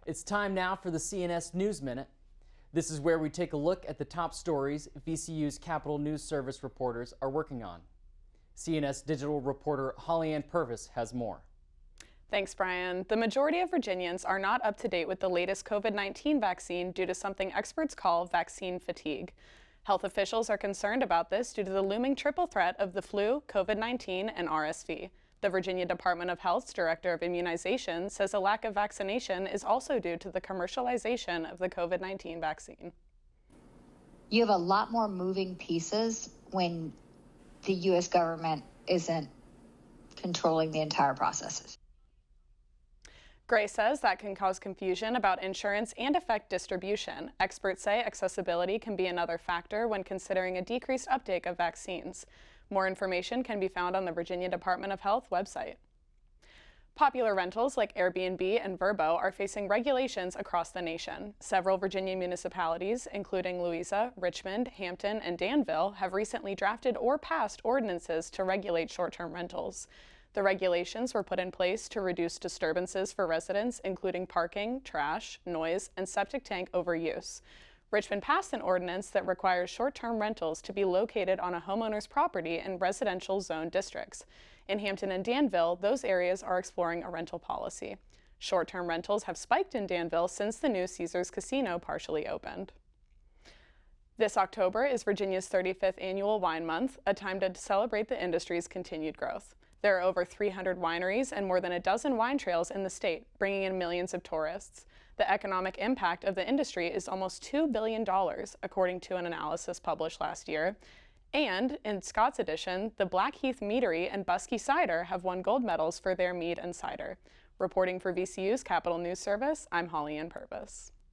It's time now for the CNS News Minute. This is where we take a look at the top stories VCU's Capitol News Service reporters are working on. CNS digital reporter Holly-Ann Purvis has more. Thanks, Brian. The majority of Virginians are not up to date with the latest COVID-19 vaccine due to something experts call vaccine fatigue. Health officials are concerned about this due to the looming triple threat of the flu, COVID-19, and RSV. The Virginia Department of Health's Director of Immunization says a lack of vaccination is also due to the commercialization of the COVID-19 vaccine. You have a lot more moving pieces when the U.S. government isn't controlling the entire processes. Gray says that can cause confusion about insurance and affect distribution. Experts say accessibility can be another factor when considering a decreased uptake of vaccines. More information can be found on the Virginia Department of Health website. Popular rentals like Airbnb and Vrbo are facing regulations across the nation. Several Virginia municipalities, including Louisa, Richmond, Hampton, and Danville, have recently drafted or passed ordinances to regulate short-term rentals. The regulations were put in place to reduce disturbances for residents, including parking, trash, noise, and septic tank overuse. Richmond passed an ordinance that requires short-term rentals to be located on a homeowner's property in residential zone districts. In Hampton and Danville, those areas are exploring a rental policy. Short-term rentals have spiked in Danville since the new Caesars Casino partially opened. This October is Virginia's 35th annual Wine Month, a time to celebrate the industry's continued growth. There are over 300 wineries and more than a dozen wine trails in the state, bringing in millions of tourists. The economic impact of the industry is almost $2 billion, according to an analysis published last year. And in Scott's edition, the Blackheath Meadery and Buskey Cider have won gold medals for their mead and cider. Reporting for VCU's Capitol News Service, I'm Holly-Ann Purvis.